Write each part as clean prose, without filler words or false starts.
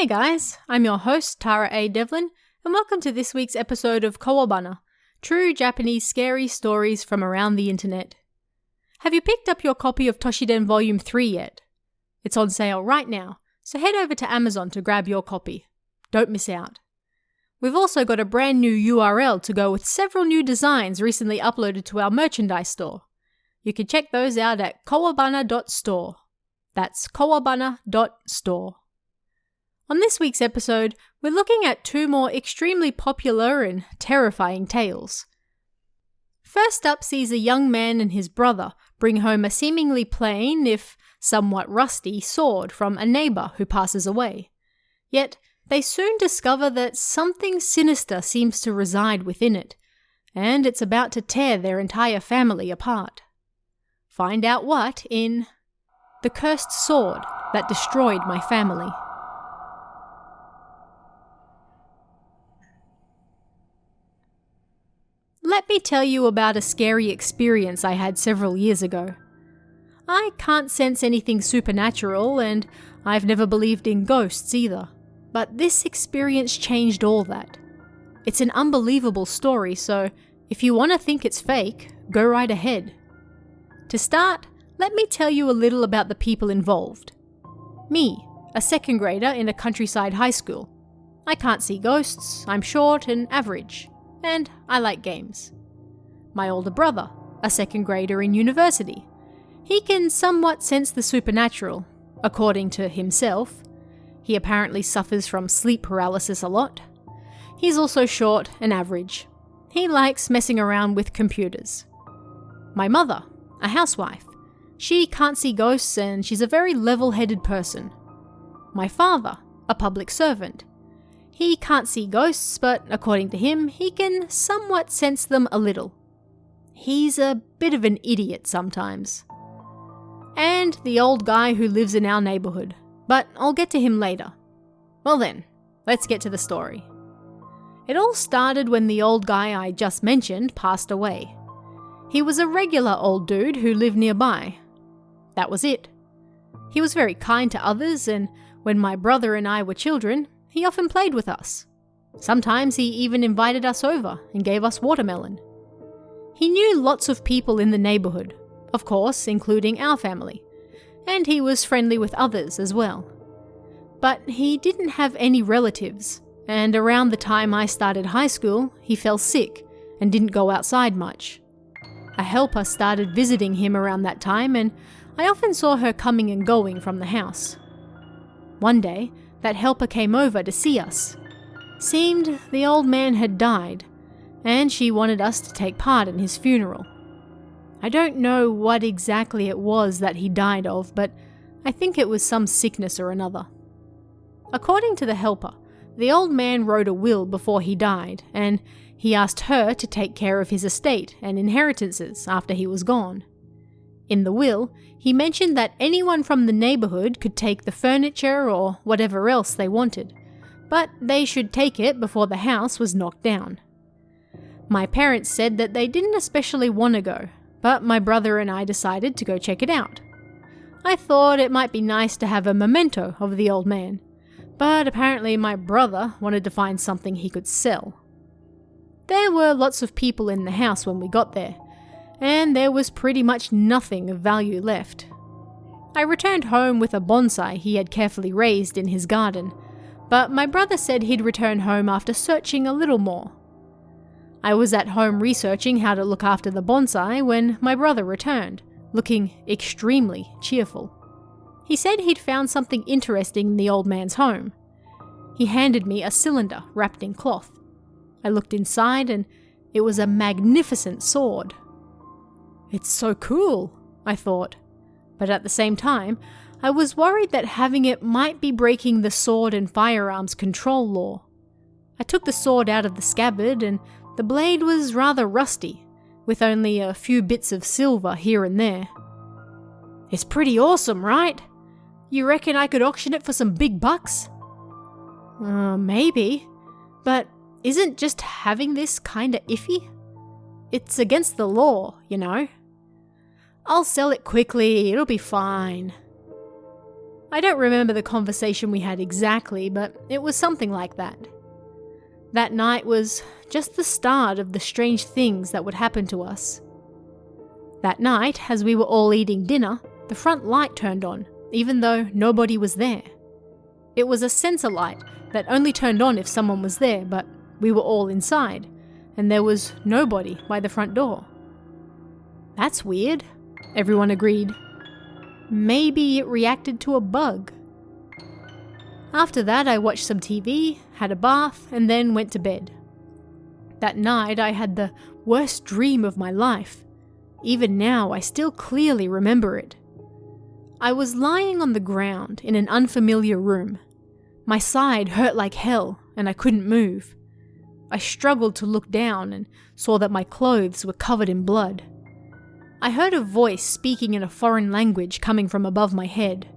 Hey guys, I'm your host Tara A. Devlin, and welcome to this week's episode of Kowabana, true Japanese scary stories from around the internet. Have you picked up your copy of Toshiden Volume 3 yet? It's on sale right now, so head over to Amazon to grab your copy. Don't miss out. We've also got a brand new URL to go with several new designs recently uploaded to our merchandise store. You can check those out at kowabana.store. That's kowabana.store. On this week's episode, we're looking at two more extremely popular and terrifying tales. First up sees a young man and his brother bring home a seemingly plain, if somewhat rusty, sword from a neighbour who passes away. Yet, they soon discover that something sinister seems to reside within it, and it's about to tear their entire family apart. Find out what in The Cursed Sword That Destroyed My Family. Let me tell you about a scary experience I had several years ago. I can't sense anything supernatural, and I've never believed in ghosts either. But this experience changed all that. It's an unbelievable story, so if you want to think it's fake, go right ahead. To start, let me tell you a little about the people involved. Me, a second grader in a countryside high school. I can't see ghosts, I'm short and average, and I like games. My older brother, a second grader in university. He can somewhat sense the supernatural, according to himself. He apparently suffers from sleep paralysis a lot. He's also short and average. He likes messing around with computers. My mother, a housewife. She can't see ghosts and she's a very level-headed person. My father, a public servant. He can't see ghosts, but according to him, he can somewhat sense them a little. He's a bit of an idiot sometimes. And the old guy who lives in our neighbourhood, but I'll get to him later. Well then, let's get to the story. It all started when the old guy I just mentioned passed away. He was a regular old dude who lived nearby. That was it. He was very kind to others, and when my brother and I were children, he often played with us. Sometimes he even invited us over and gave us watermelon. He knew lots of people in the neighbourhood, of course, including our family, and he was friendly with others as well. But he didn't have any relatives, and around the time I started high school, he fell sick and didn't go outside much. A helper started visiting him around that time, and I often saw her coming and going from the house. One day, that helper came over to see us. Seemed the old man had died, and she wanted us to take part in his funeral. I don't know what exactly it was that he died of, but I think it was some sickness or another. According to the helper, the old man wrote a will before he died, and he asked her to take care of his estate and inheritances after he was gone. In the will, he mentioned that anyone from the neighbourhood could take the furniture or whatever else they wanted, but they should take it before the house was knocked down. My parents said that they didn't especially want to go, but my brother and I decided to go check it out. I thought it might be nice to have a memento of the old man, but apparently my brother wanted to find something he could sell. There were lots of people in the house when we got there, and there was pretty much nothing of value left. I returned home with a bonsai he had carefully raised in his garden, but my brother said he'd return home after searching a little more. I was at home researching how to look after the bonsai when my brother returned, looking extremely cheerful. He said he'd found something interesting in the old man's home. He handed me a cylinder wrapped in cloth. I looked inside and it was a magnificent sword. It's so cool, I thought, but at the same time, I was worried that having it might be breaking the sword and firearms control law. I took the sword out of the scabbard and the blade was rather rusty, with only a few bits of silver here and there. It's pretty awesome, right? You reckon I could auction it for some big bucks? Maybe, but isn't just having this kinda iffy? It's against the law, you know. I'll sell it quickly, it'll be fine. I don't remember the conversation we had exactly, but it was something like that. That night was just the start of the strange things that would happen to us. That night, as we were all eating dinner, the front light turned on, even though nobody was there. It was a sensor light that only turned on if someone was there, but we were all inside, and there was nobody by the front door. "That's weird," everyone agreed. Maybe it reacted to a bug. After that, I watched some TV, had a bath, and then went to bed. That night, I had the worst dream of my life. Even now, I still clearly remember it. I was lying on the ground in an unfamiliar room. My side hurt like hell, and I couldn't move. I struggled to look down and saw that my clothes were covered in blood. I heard a voice speaking in a foreign language coming from above my head.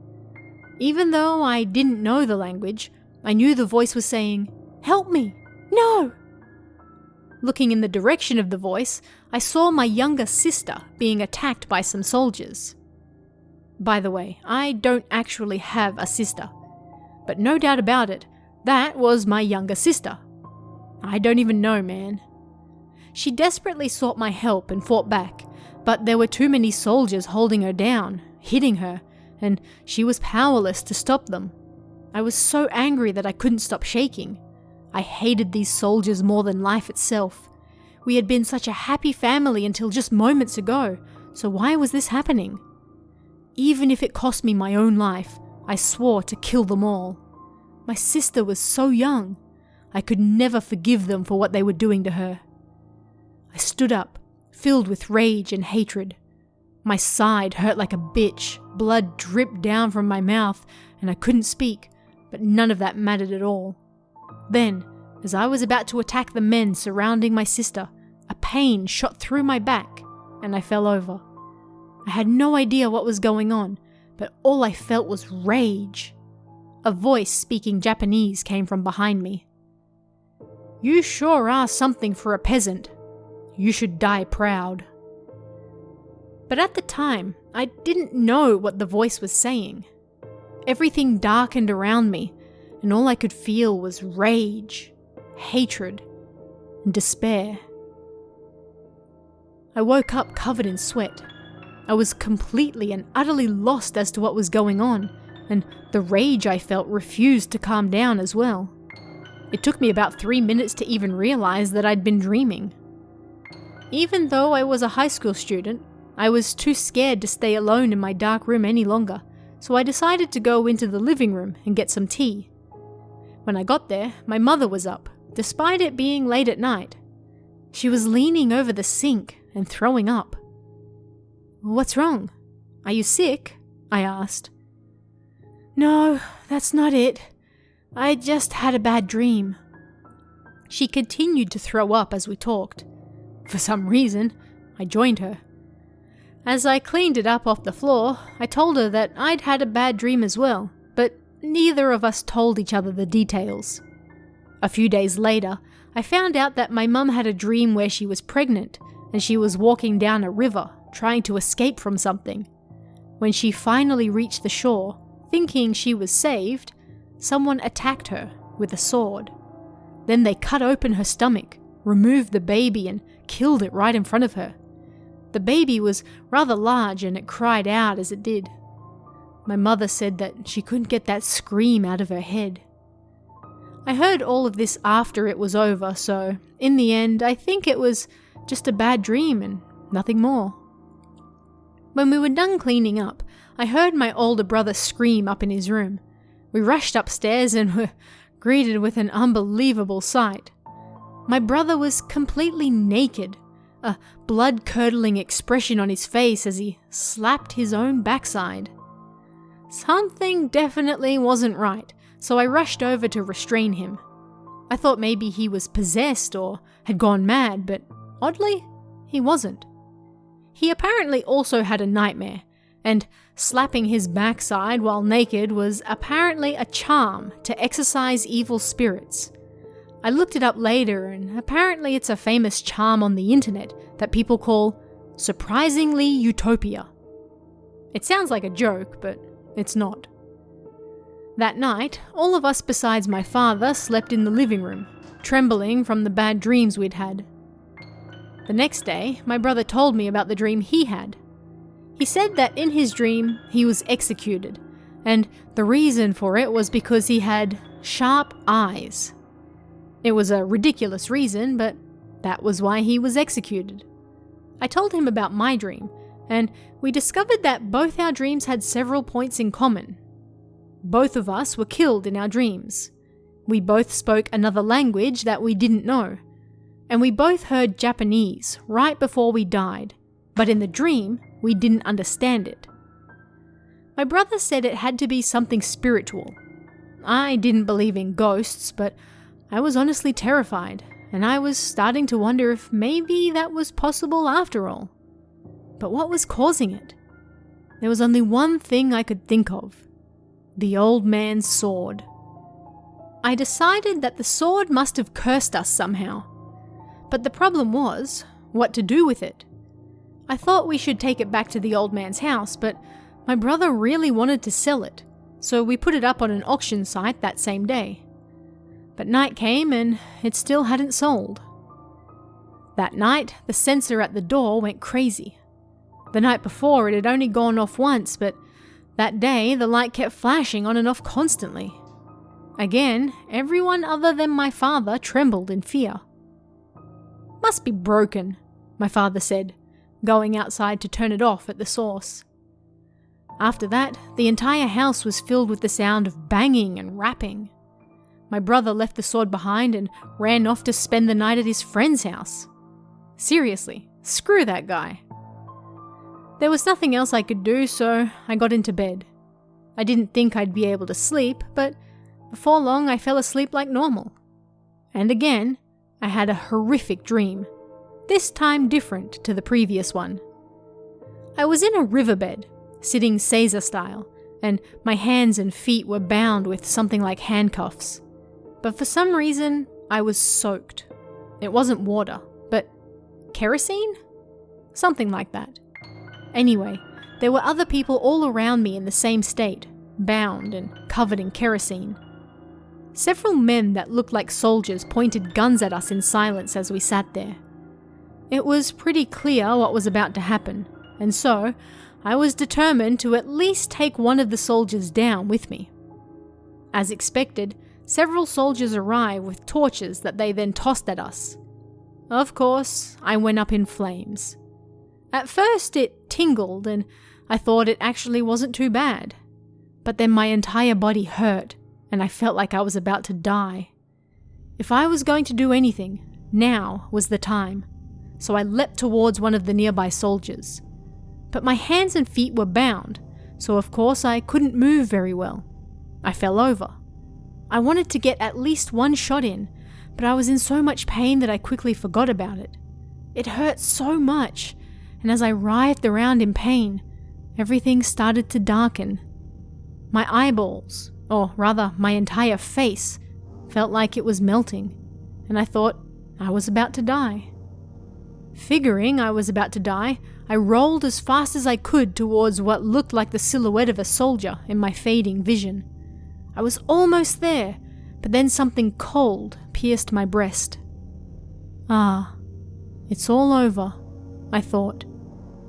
Even though I didn't know the language, I knew the voice was saying, "Help me! No!" Looking in the direction of the voice, I saw my younger sister being attacked by some soldiers. By the way, I don't actually have a sister, but no doubt about it, that was my younger sister. I don't even know, man. She desperately sought my help and fought back, but there were too many soldiers holding her down, hitting her, and she was powerless to stop them. I was so angry that I couldn't stop shaking. I hated these soldiers more than life itself. We had been such a happy family until just moments ago, so why was this happening? Even if it cost me my own life, I swore to kill them all. My sister was so young. I could never forgive them for what they were doing to her. I stood up, filled with rage and hatred. My side hurt like a bitch, blood dripped down from my mouth, and I couldn't speak, but none of that mattered at all. Then, as I was about to attack the men surrounding my sister, a pain shot through my back, and I fell over. I had no idea what was going on, but all I felt was rage. A voice speaking Japanese came from behind me. "You sure are something for a peasant. You should die proud." But at the time, I didn't know what the voice was saying. Everything darkened around me, and all I could feel was rage, hatred, and despair. I woke up covered in sweat. I was completely and utterly lost as to what was going on, and the rage I felt refused to calm down as well. It took me about 3 minutes to even realize that I'd been dreaming. Even though I was a high school student, I was too scared to stay alone in my dark room any longer, so I decided to go into the living room and get some tea. When I got there, my mother was up, despite it being late at night. She was leaning over the sink and throwing up. "What's wrong? Are you sick?" I asked. "No, that's not it. I just had a bad dream." She continued to throw up as we talked. For some reason, I joined her. As I cleaned it up off the floor, I told her that I'd had a bad dream as well, but neither of us told each other the details. A few days later, I found out that my mum had a dream where she was pregnant and she was walking down a river trying to escape from something. When she finally reached the shore, thinking she was saved, someone attacked her with a sword. Then they cut open her stomach, removed the baby, and killed it right in front of her. The baby was rather large and it cried out as it did. My mother said that she couldn't get that scream out of her head. I heard all of this after it was over, so in the end, I think it was just a bad dream and nothing more. When we were done cleaning up, I heard my older brother scream up in his room. We rushed upstairs and were greeted with an unbelievable sight. My brother was completely naked, a blood-curdling expression on his face as he slapped his own backside. Something definitely wasn't right, so I rushed over to restrain him. I thought maybe he was possessed or had gone mad, but oddly, he wasn't. He apparently also had a nightmare, and slapping his backside while naked was apparently a charm to exorcise evil spirits. I looked it up later, and apparently it's a famous charm on the internet that people call surprisingly utopia. It sounds like a joke, but it's not. That night, all of us besides my father slept in the living room, trembling from the bad dreams we'd had. The next day, my brother told me about the dream he had. He said that in his dream, he was executed, and the reason for it was because he had sharp eyes. It was a ridiculous reason, but that was why he was executed. I told him about my dream, and we discovered that both our dreams had several points in common. Both of us were killed in our dreams. We both spoke another language that we didn't know, and we both heard Japanese right before we died, but in the dream, we didn't understand it. My brother said it had to be something spiritual. I didn't believe in ghosts, but I was honestly terrified, and I was starting to wonder if maybe that was possible after all. But what was causing it? There was only one thing I could think of: the old man's sword. I decided that the sword must have cursed us somehow. But the problem was, what to do with it? I thought we should take it back to the old man's house, but my brother really wanted to sell it, so we put it up on an auction site that same day. But night came and it still hadn't sold. That night, the sensor at the door went crazy. The night before, it had only gone off once, but that day the light kept flashing on and off constantly. Again, everyone other than my father trembled in fear. "Must be broken," my father said, going outside to turn it off at the source. After that, the entire house was filled with the sound of banging and rapping. My brother left the sword behind and ran off to spend the night at his friend's house. Seriously, screw that guy. There was nothing else I could do, so I got into bed. I didn't think I'd be able to sleep, but before long I fell asleep like normal. And again, I had a horrific dream, this time different to the previous one. I was in a riverbed, sitting Caesar style, and my hands and feet were bound with something like handcuffs. But for some reason, I was soaked. It wasn't water, but kerosene? Something like that. Anyway, there were other people all around me in the same state, bound and covered in kerosene. Several men that looked like soldiers pointed guns at us in silence as we sat there. It was pretty clear what was about to happen, and so I was determined to at least take one of the soldiers down with me. As expected, several soldiers arrived with torches that they then tossed at us. Of course, I went up in flames. At first it tingled and I thought it actually wasn't too bad. But then my entire body hurt and I felt like I was about to die. If I was going to do anything, now was the time. So I leapt towards one of the nearby soldiers. But my hands and feet were bound, so of course I couldn't move very well. I fell over. I wanted to get at least one shot in, but I was in so much pain that I quickly forgot about it. It hurt so much, and as I writhed around in pain, everything started to darken. My eyeballs, or rather my entire face, felt like it was melting, and I thought I was about to die. Figuring I was about to die, I rolled as fast as I could towards what looked like the silhouette of a soldier in my fading vision. I was almost there, but then something cold pierced my breast. Ah, it's all over, I thought,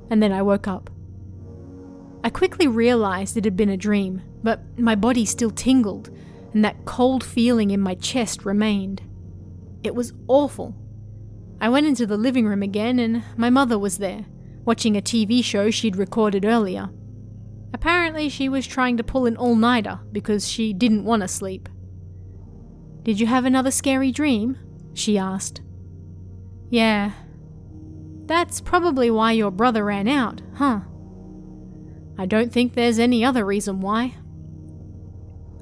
and then I woke up. I quickly realized it had been a dream, but my body still tingled, and that cold feeling in my chest remained. It was awful. I went into the living room again, and my mother was there, watching a TV show she'd recorded earlier. Apparently she was trying to pull an all-nighter because she didn't want to sleep. "Did you have another scary dream?" she asked. "Yeah. That's probably why your brother ran out, huh?" "I don't think there's any other reason why."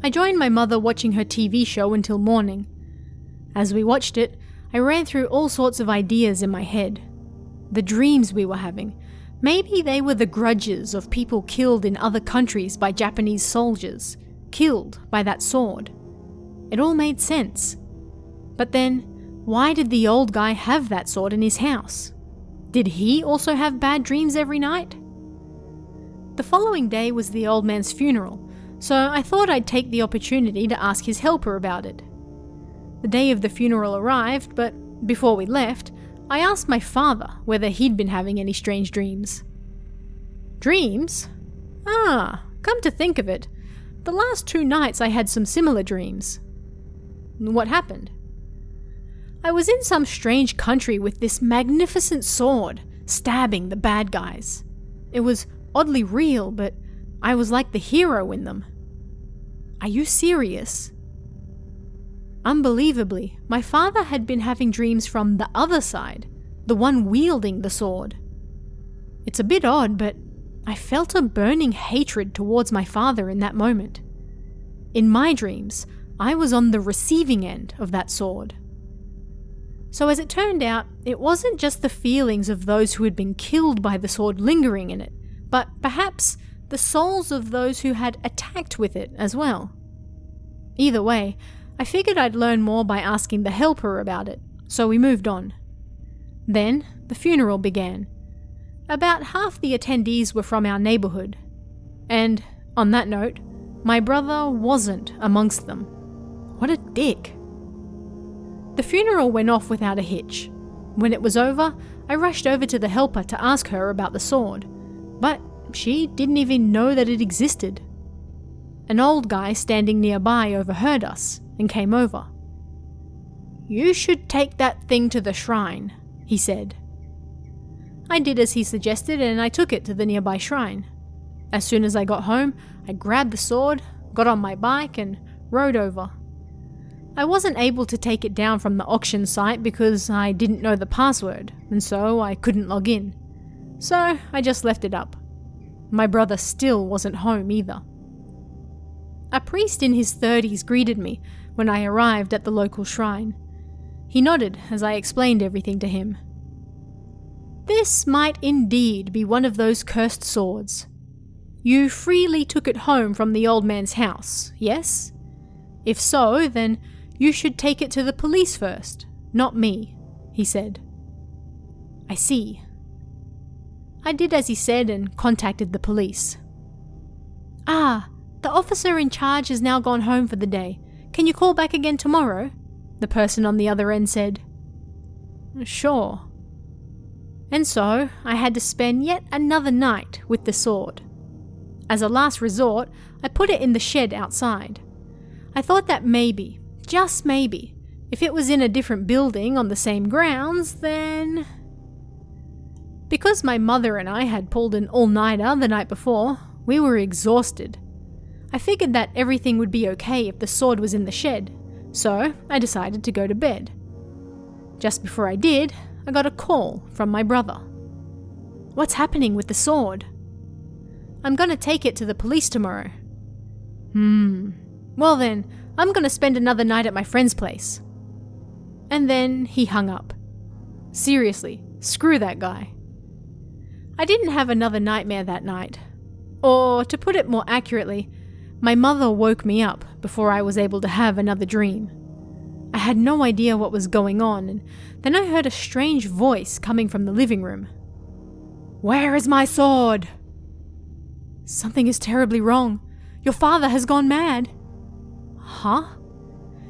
I joined my mother watching her TV show until morning. As we watched it, I ran through all sorts of ideas in my head. The dreams we were having, maybe they were the grudges of people killed in other countries by Japanese soldiers, killed by that sword. It all made sense. But then, why did the old guy have that sword in his house? Did he also have bad dreams every night? The following day was the old man's funeral, so I thought I'd take the opportunity to ask his helper about it. The day of the funeral arrived, but before we left, I asked my father whether he'd been having any strange dreams. Dreams? Come to think of it, the last 2 nights I had some similar dreams. What happened? I was in some strange country with this magnificent sword, stabbing the bad guys. It was oddly real, but I was like the hero in them. Are you serious? Unbelievably, my father had been having dreams from the other side, the one wielding the sword. It's a bit odd, but I felt a burning hatred towards my father in that moment. In my dreams, I was on the receiving end of that sword. So as it turned out, it wasn't just the feelings of those who had been killed by the sword lingering in it, but perhaps the souls of those who had attacked with it as well. Either way, I figured I'd learn more by asking the helper about it, so we moved on. Then, the funeral began. About half the attendees were from our neighborhood. And, on that note, my brother wasn't amongst them. What a dick. The funeral went off without a hitch. When it was over, I rushed over to the helper to ask her about the sword, but she didn't even know that it existed. An old guy standing nearby overheard us and came over. "You should take that thing to the shrine," he said. I did as he suggested and I took it to the nearby shrine. As soon as I got home, I grabbed the sword, got on my bike and rode over. I wasn't able to take it down from the auction site because I didn't know the password, and so I couldn't log in. So I just left it up. My brother still wasn't home either. A priest in his 30s greeted me when I arrived at the local shrine. He nodded as I explained everything to him. "This might indeed be one of those cursed swords. You freely took it home from the old man's house, yes? If so, then you should take it to the police first, not me," he said. "I see." I did as he said and contacted the police. The officer in charge has now gone home for the day. Can you call back again tomorrow?" the person on the other end said. "Sure." And so I had to spend yet another night with the sword. As a last resort, I put it in the shed outside. I thought that maybe, just maybe, if it was in a different building on the same grounds, then... Because my mother and I had pulled an all-nighter the night before, we were exhausted. I figured that everything would be okay if the sword was in the shed, so I decided to go to bed. Just before I did, I got a call from my brother. "What's happening with the sword?" "I'm gonna take it to the police tomorrow." Well then, I'm gonna spend another night at my friend's place." And then he hung up. Seriously, screw that guy. I didn't have another nightmare that night. Or, to put it more accurately, my mother woke me up before I was able to have another dream. I had no idea what was going on, and then I heard a strange voice coming from the living room. "Where is my sword?" "Something is terribly wrong. Your father has gone mad." "Huh?"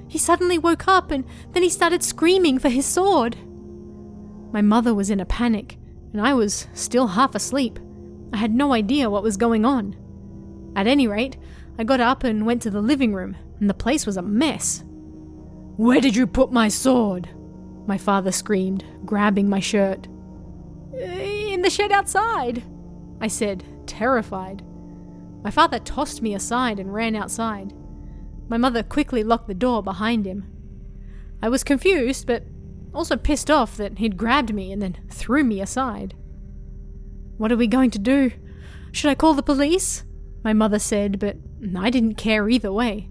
"He suddenly woke up and then he started screaming for his sword." My mother was in a panic, and I was still half asleep. I had no idea what was going on. At any rate, I got up and went to the living room, and the place was a mess. "Where did you put my sword?" my father screamed, grabbing my shirt. "In the shed outside," I said, terrified. My father tossed me aside and ran outside. My mother quickly locked the door behind him. I was confused, but also pissed off that he'd grabbed me and then threw me aside. "What are we going to do? Should I call the police?" my mother said, but I didn't care either way.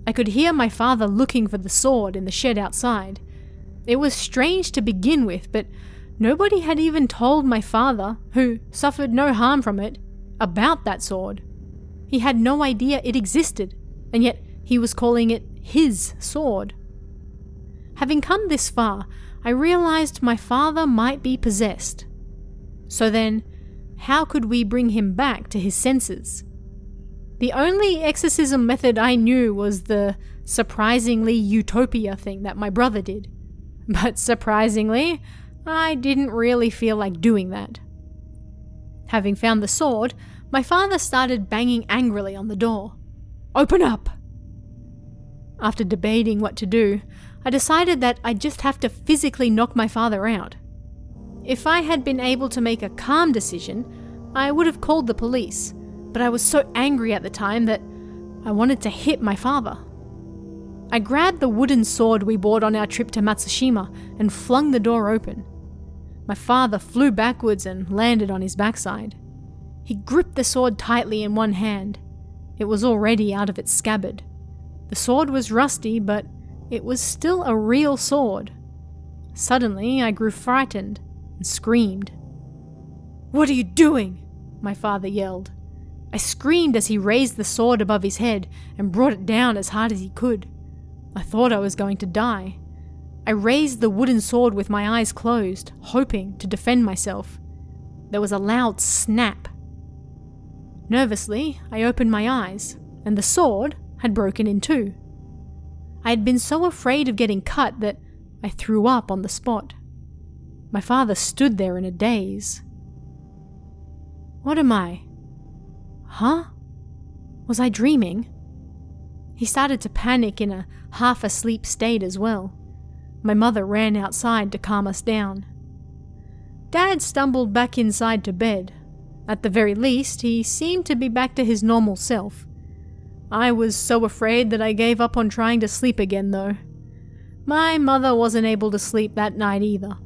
I could hear my father looking for the sword in the shed outside. It was strange to begin with, but nobody had even told my father, who suffered no harm from it, about that sword. He had no idea it existed, and yet he was calling it his sword. Having come this far, I realized my father might be possessed. So then, how could we bring him back to his senses? The only exorcism method I knew was the surprisingly utopia thing that my brother did. But surprisingly, I didn't really feel like doing that. Having found the sword, my father started banging angrily on the door. "Open up!" After debating what to do, I decided that I'd just have to physically knock my father out. If I had been able to make a calm decision, I would have called the police, but I was so angry at the time that I wanted to hit my father. I grabbed the wooden sword we bought on our trip to Matsushima and flung the door open. My father flew backwards and landed on his backside. He gripped the sword tightly in one hand. It was already out of its scabbard. The sword was rusty, but it was still a real sword. Suddenly, I grew frightened and screamed. "What are you doing?" my father yelled. I screamed as he raised the sword above his head and brought it down as hard as he could. I thought I was going to die. I raised the wooden sword with my eyes closed, hoping to defend myself. There was a loud snap. Nervously, I opened my eyes, and the sword had broken in two. I had been so afraid of getting cut that I threw up on the spot. My father stood there in a daze. "What am I? Huh? Was I dreaming?" He started to panic in a half-asleep state as well. My mother ran outside to calm us down. Dad stumbled back inside to bed. At the very least, he seemed to be back to his normal self. I was so afraid that I gave up on trying to sleep again, though. My mother wasn't able to sleep that night either.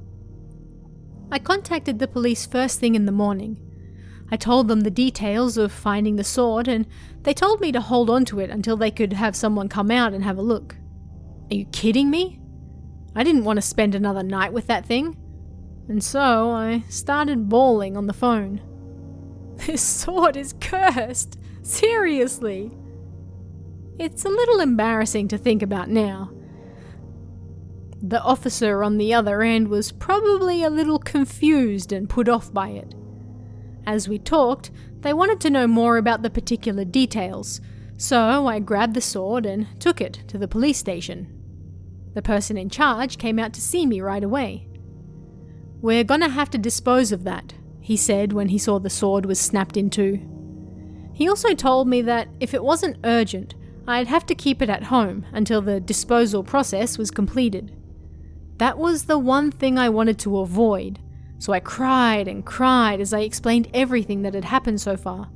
I contacted the police first thing in the morning. I told them the details of finding the sword, and they told me to hold on to it until they could have someone come out and have a look. Are you kidding me? I didn't want to spend another night with that thing. And so I started bawling on the phone. "This sword is cursed! Seriously!" It's a little embarrassing to think about now. The officer on the other end was probably a little confused and put off by it. As we talked, they wanted to know more about the particular details, so I grabbed the sword and took it to the police station. The person in charge came out to see me right away. "We're gonna have to dispose of that," he said when he saw the sword was snapped in two. He also told me that if it wasn't urgent, I'd have to keep it at home until the disposal process was completed. That was the one thing I wanted to avoid, so I cried and cried as I explained everything that had happened so far,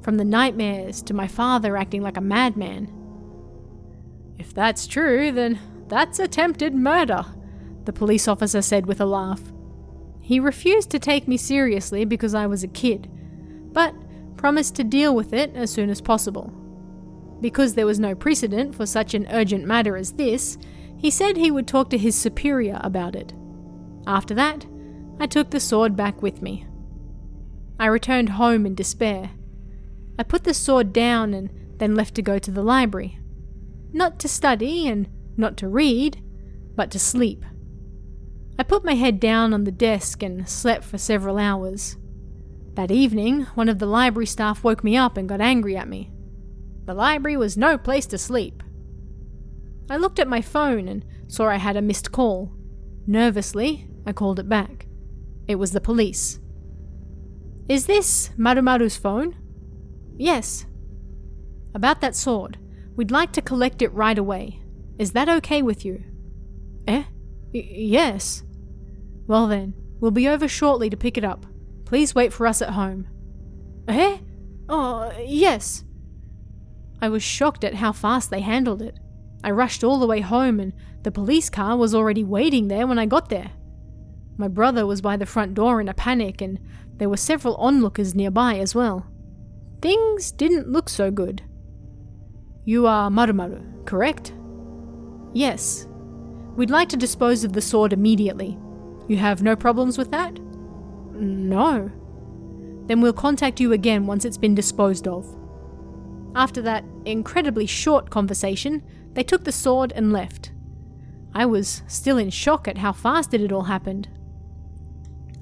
from the nightmares to my father acting like a madman. "If that's true, then that's attempted murder," the police officer said with a laugh. He refused to take me seriously because I was a kid, but promised to deal with it as soon as possible. Because there was no precedent for such an urgent matter as this, he said he would talk to his superior about it. After that, I took the sword back with me. I returned home in despair. I put the sword down and then left to go to the library. Not to study and not to read, but to sleep. I put my head down on the desk and slept for several hours. That evening, one of the library staff woke me up and got angry at me. The library was no place to sleep. I looked at my phone and saw I had a missed call. Nervously, I called it back. It was the police. "Is this Marumaru's phone?" "Yes." "About that sword. We'd like to collect it right away. Is that okay with you?" Yes." "Well then, we'll be over shortly to pick it up. Please wait for us at home." Oh, yes." I was shocked at how fast they handled it. I rushed all the way home and the police car was already waiting there when I got there. My brother was by the front door in a panic and there were several onlookers nearby as well. Things didn't look so good. "You are Marumaru, correct?" "Yes. We'd like to dispose of the sword immediately. You have no problems with that?" "No." "Then we'll contact you again once it's been disposed of." After that incredibly short conversation, they took the sword and left. I was still in shock at how fast it had all happened.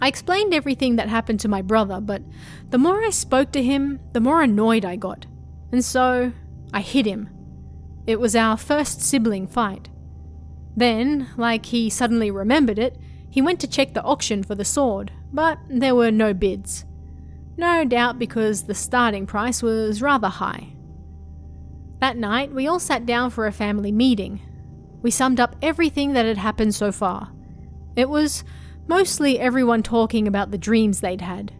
I explained everything that happened to my brother, but the more I spoke to him, the more annoyed I got, and so I hit him. It was our first sibling fight. Then, like he suddenly remembered it, he went to check the auction for the sword, but there were no bids. No doubt because the starting price was rather high. That night, we all sat down for a family meeting. We summed up everything that had happened so far. It was mostly everyone talking about the dreams they'd had.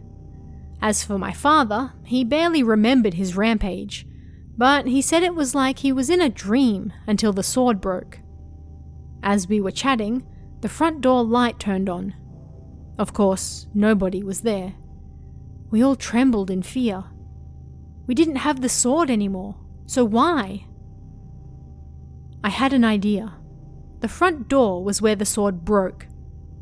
As for my father, he barely remembered his rampage, but he said it was like he was in a dream until the sword broke. As we were chatting, the front door light turned on. Of course, nobody was there. We all trembled in fear. We didn't have the sword anymore, so why? I had an idea. The front door was where the sword broke,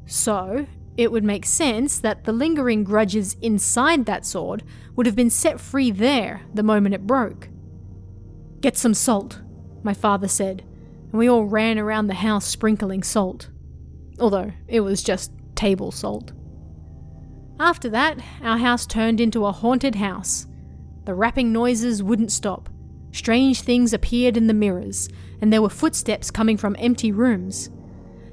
so it would make sense that the lingering grudges inside that sword would have been set free there the moment it broke. "Get some salt," my father said, and we all ran around the house sprinkling salt. Although it was just table salt. After that, our house turned into a haunted house. The rapping noises wouldn't stop. Strange things appeared in the mirrors, and there were footsteps coming from empty rooms.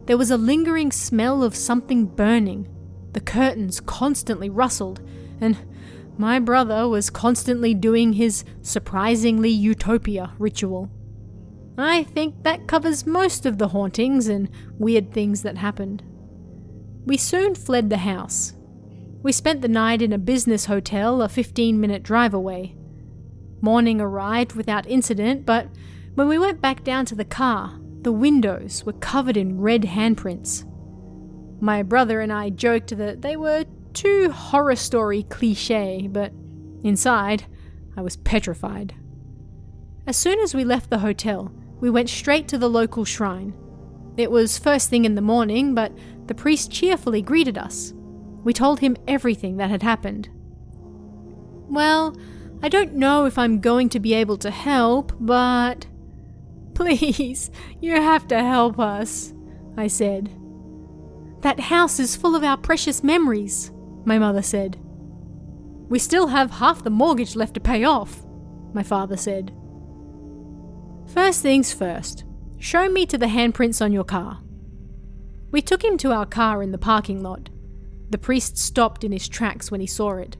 There was a lingering smell of something burning. The curtains constantly rustled, and my brother was constantly doing his surprisingly utopia ritual. I think that covers most of the hauntings and weird things that happened. We soon fled the house. We spent the night in a business hotel a 15-minute drive away. Morning arrived without incident, but when we went back down to the car, the windows were covered in red handprints. My brother and I joked that they were too horror story cliché, but inside, I was petrified. As soon as we left the hotel, we went straight to the local shrine. It was first thing in the morning, but the priest cheerfully greeted us. We told him everything that had happened. "Well, I don't know if I'm going to be able to help, but..." "Please, you have to help us," I said. "That house is full of our precious memories," my mother said. "We still have half the mortgage left to pay off," my father said. "First things first, show me to the handprints on your car." We took him to our car in the parking lot. The priest stopped in his tracks when he saw it.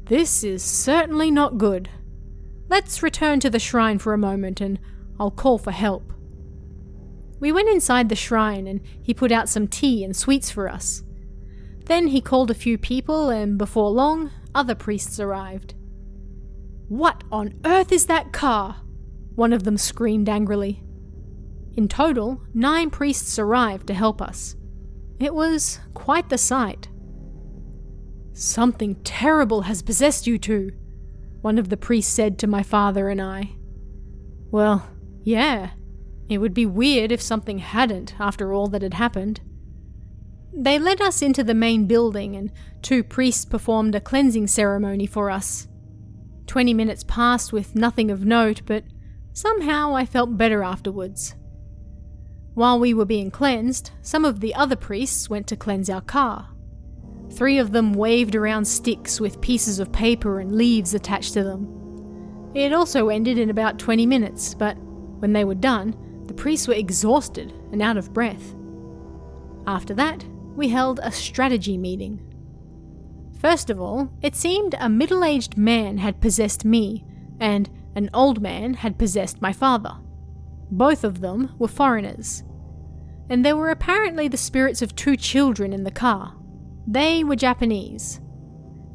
"This is certainly not good. Let's return to the shrine for a moment and I'll call for help." We went inside the shrine and he put out some tea and sweets for us. Then he called a few people and before long, other priests arrived. "What on earth is that car?" one of them screamed angrily. In total, 9 priests arrived to help us. It was quite the sight. "Something terrible has possessed you two," one of the priests said to my father and I. Well, yeah, it would be weird if something hadn't after all that had happened. They led us into the main building and 2 priests performed a cleansing ceremony for us. 20 minutes passed with nothing of note, but somehow I felt better afterwards. While we were being cleansed, some of the other priests went to cleanse our car. 3 of them waved around sticks with pieces of paper and leaves attached to them. It also ended in about 20 minutes, but when they were done, the priests were exhausted and out of breath. After that, we held a strategy meeting. First of all, it seemed a middle-aged man had possessed me, and an old man had possessed my father. Both of them were foreigners. And there were apparently the spirits of 2 children in the car. They were Japanese.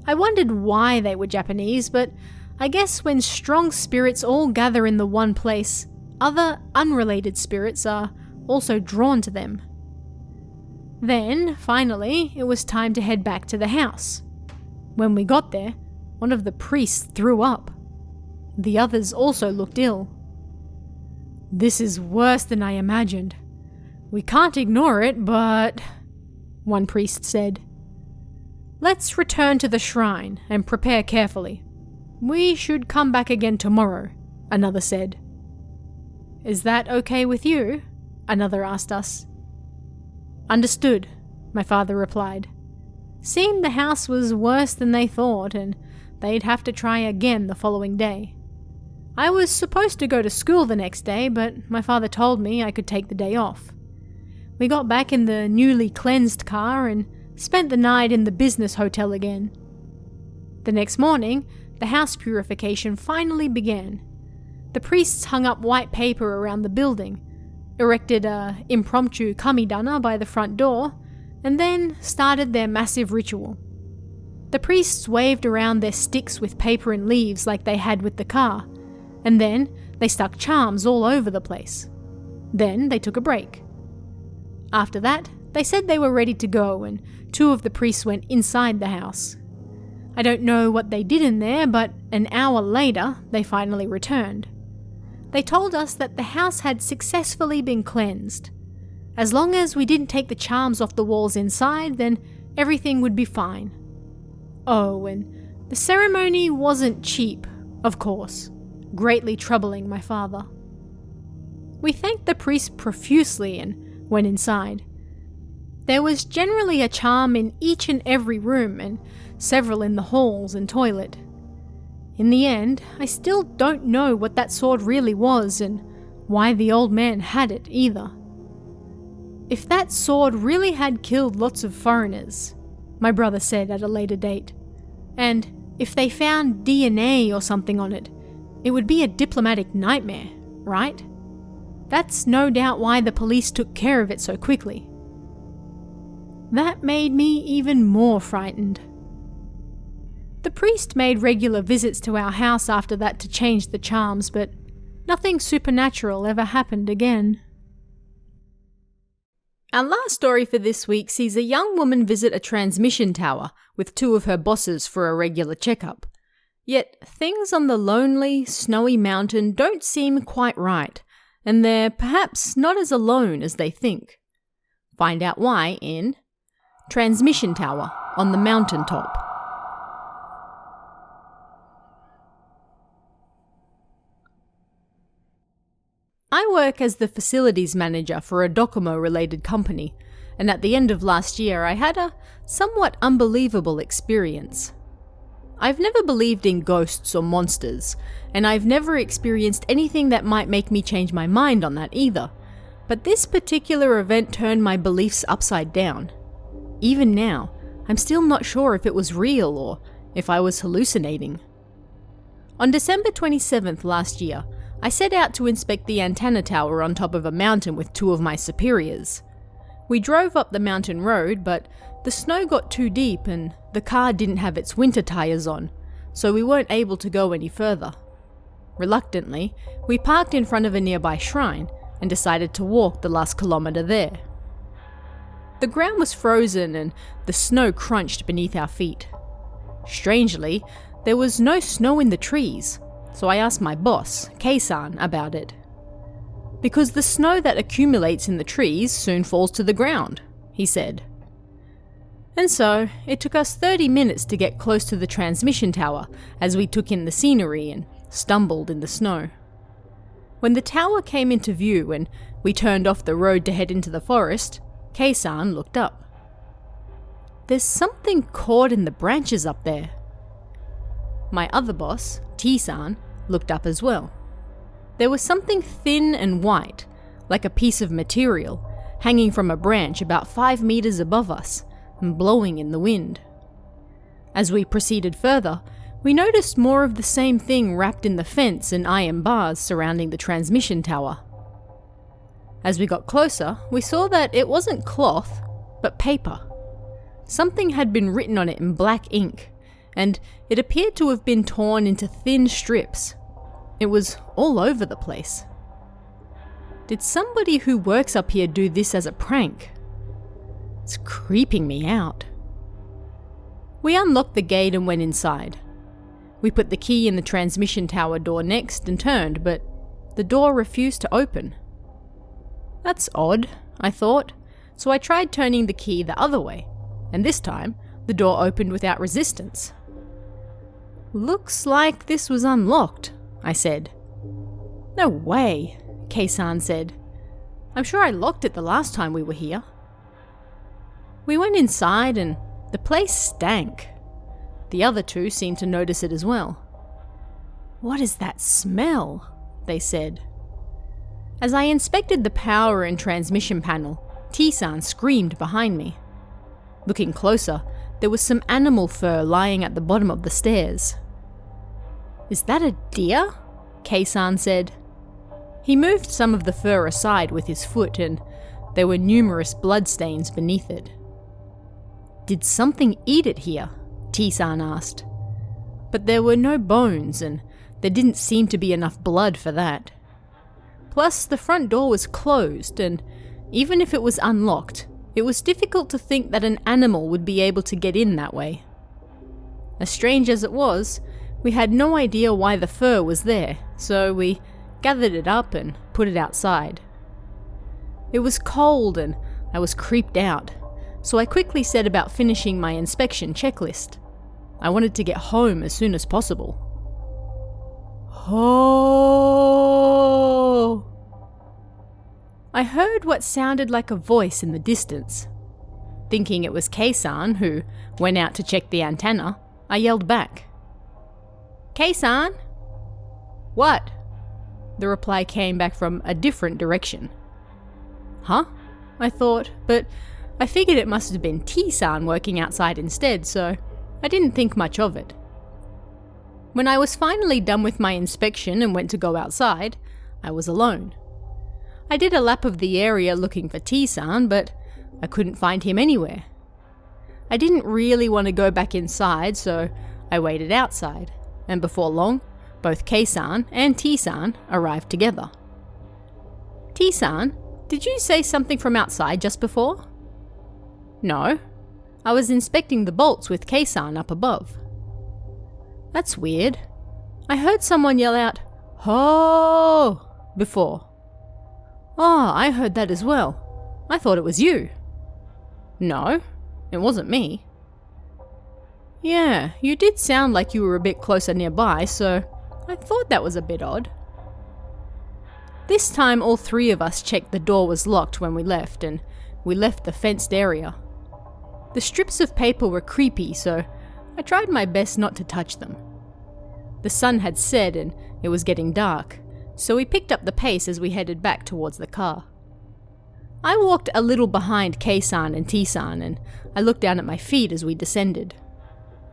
I wondered why they were Japanese, but I guess when strong spirits all gather in the one place, other unrelated spirits are also drawn to them. Then, finally, it was time to head back to the house. When we got there, one of the priests threw up. The others also looked ill. "This is worse than I imagined. We can't ignore it, but..." one priest said. "Let's return to the shrine and prepare carefully. We should come back again tomorrow," another said. "Is that okay with you?" another asked us. "Understood," my father replied. Seemed the house was worse than they thought, and they'd have to try again the following day. I was supposed to go to school the next day, but my father told me I could take the day off. We got back in the newly cleansed car and spent the night in the business hotel again. The next morning, the house purification finally began. The priests hung up white paper around the building, erected a impromptu kamidana by the front door, and then started their massive ritual. The priests waved around their sticks with paper and leaves like they had with the car, and then they stuck charms all over the place. Then they took a break. After that, they said they were ready to go, and 2 of the priests went inside the house. I don't know what they did in there, but an hour later, they finally returned. They told us that the house had successfully been cleansed. As long as we didn't take the charms off the walls inside, then everything would be fine. Oh, and the ceremony wasn't cheap, of course, greatly troubling my father. We thanked the priest profusely and went inside. There was generally a charm in each and every room, and several in the halls and toilet. In the end, I still don't know what that sword really was and why the old man had it either. If that sword really had killed lots of foreigners, my brother said at a later date, and if they found DNA or something on it, it would be a diplomatic nightmare, right? That's no doubt why the police took care of it so quickly. That made me even more frightened. The priest made regular visits to our house after that to change the charms, but nothing supernatural ever happened again. Our last story for this week sees a young woman visit a transmission tower with 2 of her bosses for a regular checkup. Yet things on the lonely, snowy mountain don't seem quite right, and they're perhaps not as alone as they think. Find out why in Transmission Tower on the Mountaintop. I work as the facilities manager for a Docomo-related company, and at the end of last year I had a somewhat unbelievable experience. I've never believed in ghosts or monsters, and I've never experienced anything that might make me change my mind on that either, but this particular event turned my beliefs upside down. Even now, I'm still not sure if it was real or if I was hallucinating. On December 27th last year, I set out to inspect the antenna tower on top of a mountain with 2 of my superiors. We drove up the mountain road, but the snow got too deep and the car didn't have its winter tires on, so we weren't able to go any further. Reluctantly, we parked in front of a nearby shrine and decided to walk the last kilometre there. The ground was frozen and the snow crunched beneath our feet. Strangely, there was no snow in the trees, so I asked my boss, Kei-san, about it. Because the snow that accumulates in the trees soon falls to the ground, he said. And so, it took us 30 minutes to get close to the transmission tower as we took in the scenery and stumbled in the snow. When the tower came into view and we turned off the road to head into the forest, Kei-san looked up. There's something caught in the branches up there. My other boss, T-san, looked up as well. There was something thin and white, like a piece of material, hanging from a branch about 5 meters above us and blowing in the wind. As we proceeded further, we noticed more of the same thing wrapped in the fence and iron bars surrounding the transmission tower. As we got closer, we saw that it wasn't cloth, but paper. Something had been written on it in black ink, and it appeared to have been torn into thin strips. It was all over the place. Did somebody who works up here do this as a prank? It's creeping me out. We unlocked the gate and went inside. We put the key in the transmission tower door next and turned, but the door refused to open. That's odd, I thought, so I tried turning the key the other way, and this time the door opened without resistance. Looks like this was unlocked, I said. No way, Kei-san said. I'm sure I locked it the last time we were here. We went inside and the place stank. The other two seemed to notice it as well. "What is that smell?" they said. As I inspected the power and transmission panel, T-san screamed behind me. Looking closer, there was some animal fur lying at the bottom of the stairs. "Is that a deer?" Kei-san said. He moved some of the fur aside with his foot, and there were numerous bloodstains beneath it. "Did something eat it here?" T-san asked. But there were no bones, and there didn't seem to be enough blood for that. Plus, the front door was closed, and even if it was unlocked, it was difficult to think that an animal would be able to get in that way. As strange as it was, we had no idea why the fur was there, so we gathered it up and put it outside. It was cold and I was creeped out, so I quickly set about finishing my inspection checklist. I wanted to get home as soon as possible. "Oh!" I heard what sounded like a voice in the distance. Thinking it was Kei-san, who went out to check the antenna, I yelled back. "Kei-san?" "What?" The reply came back from a different direction. "Huh?" I thought, but I figured it must have been T-san working outside instead, so I didn't think much of it. When I was finally done with my inspection and went to go outside, I was alone. I did a lap of the area looking for T-san, but I couldn't find him anywhere. I didn't really want to go back inside, so I waited outside, and before long, both Kei-san and T-san arrived together. "T-san, did you say something from outside just before?" "No. I was inspecting the bolts with Kei-san up above." "That's weird. I heard someone yell out, 'Ho!' before." "Oh, I heard that as well. I thought it was you." "No, it wasn't me." "Yeah, you did sound like you were a bit closer nearby, so I thought that was a bit odd." This time all three of us checked the door was locked when we left, and we left the fenced area. The strips of paper were creepy, so I tried my best not to touch them. The sun had set and it was getting dark, so we picked up the pace as we headed back towards the car. I walked a little behind Kei-san and T-san, and I looked down at my feet as we descended.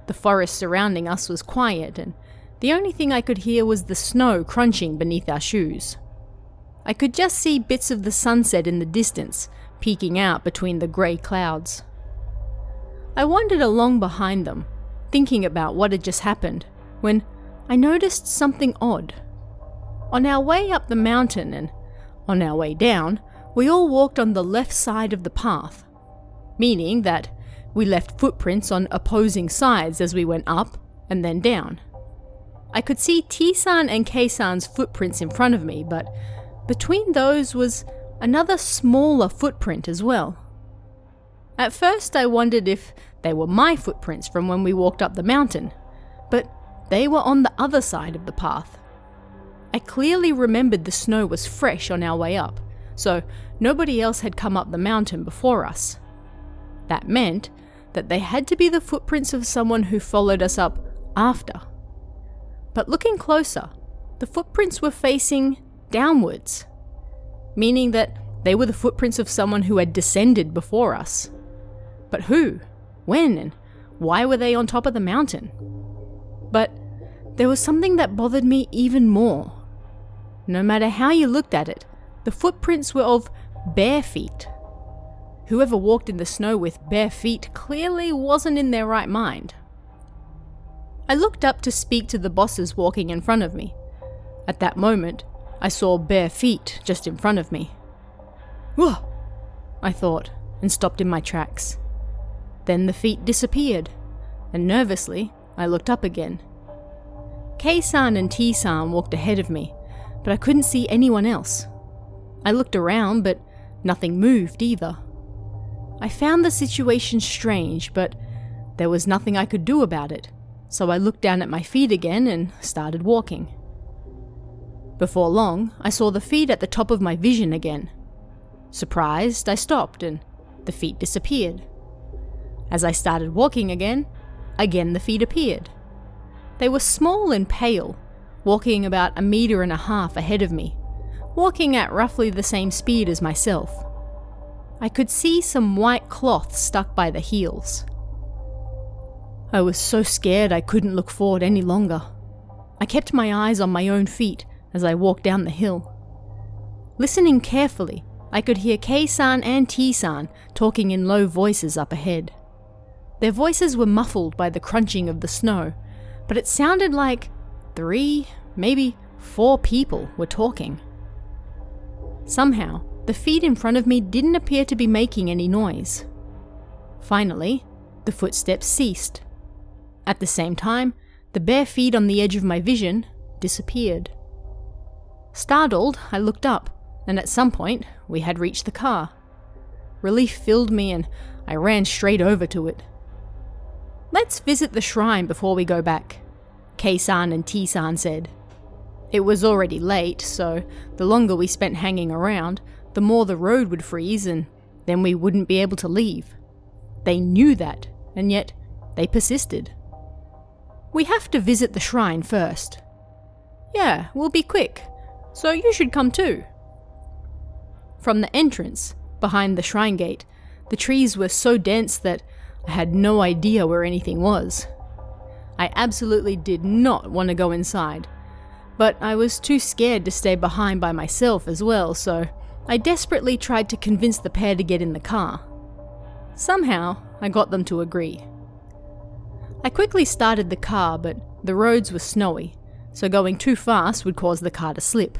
The forest surrounding us was quiet, and the only thing I could hear was the snow crunching beneath our shoes. I could just see bits of the sunset in the distance, peeking out between the grey clouds. I wandered along behind them, thinking about what had just happened, when I noticed something odd. On our way up the mountain and on our way down, we all walked on the left side of the path, meaning that we left footprints on opposing sides as we went up and then down. I could see T-san and Kei-san's footprints in front of me, but between those was another smaller footprint as well. At first I wondered if they were my footprints from when we walked up the mountain, but they were on the other side of the path. I clearly remembered the snow was fresh on our way up, so nobody else had come up the mountain before us. That meant that they had to be the footprints of someone who followed us up after. But looking closer, the footprints were facing downwards, meaning that they were the footprints of someone who had descended before us. But who? When? And why were they on top of the mountain? But there was something that bothered me even more. No matter how you looked at it, the footprints were of bare feet. Whoever walked in the snow with bare feet clearly wasn't in their right mind. I looked up to speak to the bosses walking in front of me. At that moment, I saw bare feet just in front of me. "Whoa!" I thought, and stopped in my tracks. Then the feet disappeared, and nervously, I looked up again. Kei-san and T-san walked ahead of me, but I couldn't see anyone else. I looked around, but nothing moved either. I found the situation strange, but there was nothing I could do about it, so I looked down at my feet again and started walking. Before long, I saw the feet at the top of my vision again. Surprised, I stopped and the feet disappeared. As I started walking again, Again the feet appeared. They were small and pale, walking about 1.5 meters ahead of me, walking at roughly the same speed as myself. I could see some white cloth stuck by the heels. I was so scared I couldn't look forward any longer. I kept my eyes on my own feet as I walked down the hill. Listening carefully, I could hear Kei-san and T-san talking in low voices up ahead. Their voices were muffled by the crunching of the snow, but it sounded like 3, maybe 4 people were talking. Somehow, the feet in front of me didn't appear to be making any noise. Finally, the footsteps ceased. At the same time, the bare feet on the edge of my vision disappeared. Startled, I looked up, and at some point, we had reached the car. Relief filled me and I ran straight over to it. "Let's visit the shrine before we go back," Kei-san and T-san said. It was already late, so the longer we spent hanging around, the more the road would freeze and then we wouldn't be able to leave. They knew that, and yet they persisted. "We have to visit the shrine first." "Yeah, we'll be quick, so you should come too." From the entrance, behind the shrine gate, the trees were so dense that I had no idea where anything was. I absolutely did not want to go inside, but I was too scared to stay behind by myself as well, so I desperately tried to convince the pair to get in the car. Somehow, I got them to agree. I quickly started the car, but the roads were snowy, so going too fast would cause the car to slip.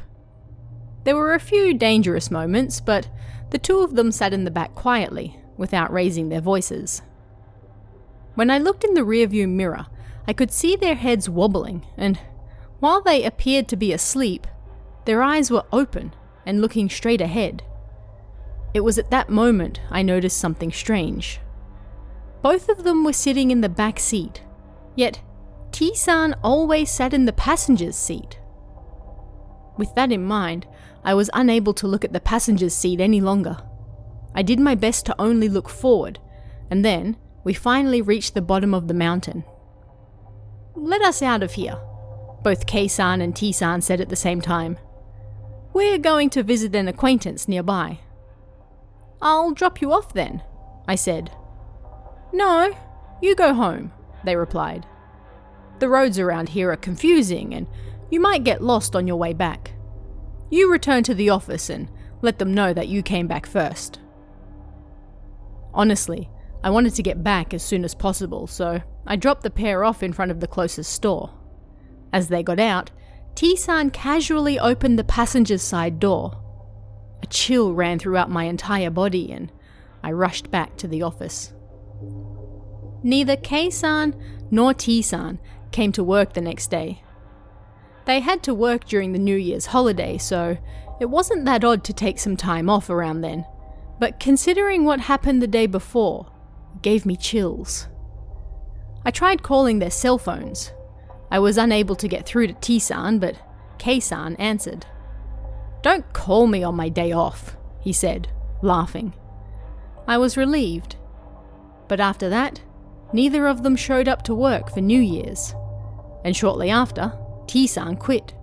There were a few dangerous moments, but the two of them sat in the back quietly, without raising their voices. When I looked in the rearview mirror, I could see their heads wobbling, and while they appeared to be asleep, their eyes were open and looking straight ahead. It was at that moment I noticed something strange. Both of them were sitting in the back seat, yet T-san always sat in the passenger's seat. With that in mind, I was unable to look at the passenger's seat any longer. I did my best to only look forward, and then we finally reached the bottom of the mountain. "Let us out of here," both Kei-san and T-san said at the same time. "We're going to visit an acquaintance nearby." "I'll drop you off then," I said. "No, you go home," they replied. "The roads around here are confusing and you might get lost on your way back. You return to the office and let them know that you came back first." Honestly, I wanted to get back as soon as possible, so I dropped the pair off in front of the closest store. As they got out, T-san casually opened the passenger's side door. A chill ran throughout my entire body and I rushed back to the office. Neither Kei-san nor T-san came to work the next day. They had to work during the New Year's holiday, so it wasn't that odd to take some time off around then, but considering what happened the day before, it gave me chills. I tried calling their cell phones. I was unable to get through to T-san, but Kei-san answered. "Don't call me on my day off," he said, laughing. I was relieved. But after that, neither of them showed up to work for New Year's. And shortly after, T-san quit.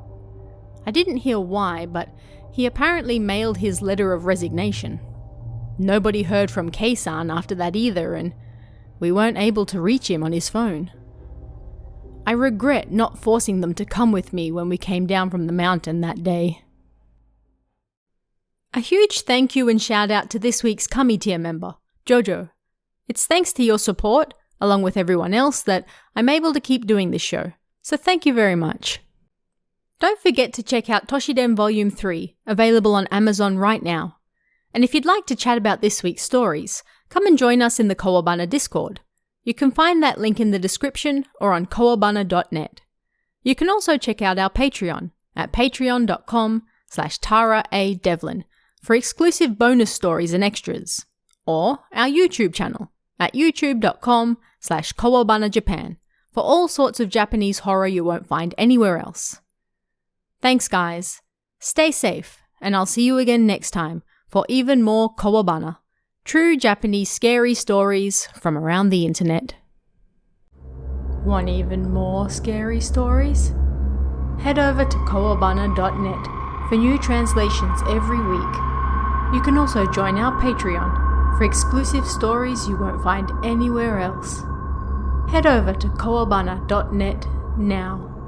I didn't hear why, but he apparently mailed his letter of resignation. Nobody heard from Kei-san after that either, and we weren't able to reach him on his phone. I regret not forcing them to come with me when we came down from the mountain that day. A huge thank you and shout out to this week's Kami tier member, Jojo. It's thanks to your support, along with everyone else, that I'm able to keep doing this show, so thank you very much. Don't forget to check out Toshiden Volume 3, available on Amazon right now. And if you'd like to chat about this week's stories, come and join us in the Kowabana Discord. You can find that link in the description or on kowabana.net. You can also check out our Patreon at patreon.com/TaraADevlin for exclusive bonus stories and extras, or our YouTube channel at youtube.com/KowabanaJapan for all sorts of Japanese horror you won't find anywhere else. Thanks guys, stay safe, and I'll see you again next time for even more Kowabana, true Japanese scary stories from around the internet. Want even more scary stories? Head over to Kowabana.net for new translations every week. You can also join our Patreon for exclusive stories you won't find anywhere else. Head over to Kowabana.net now.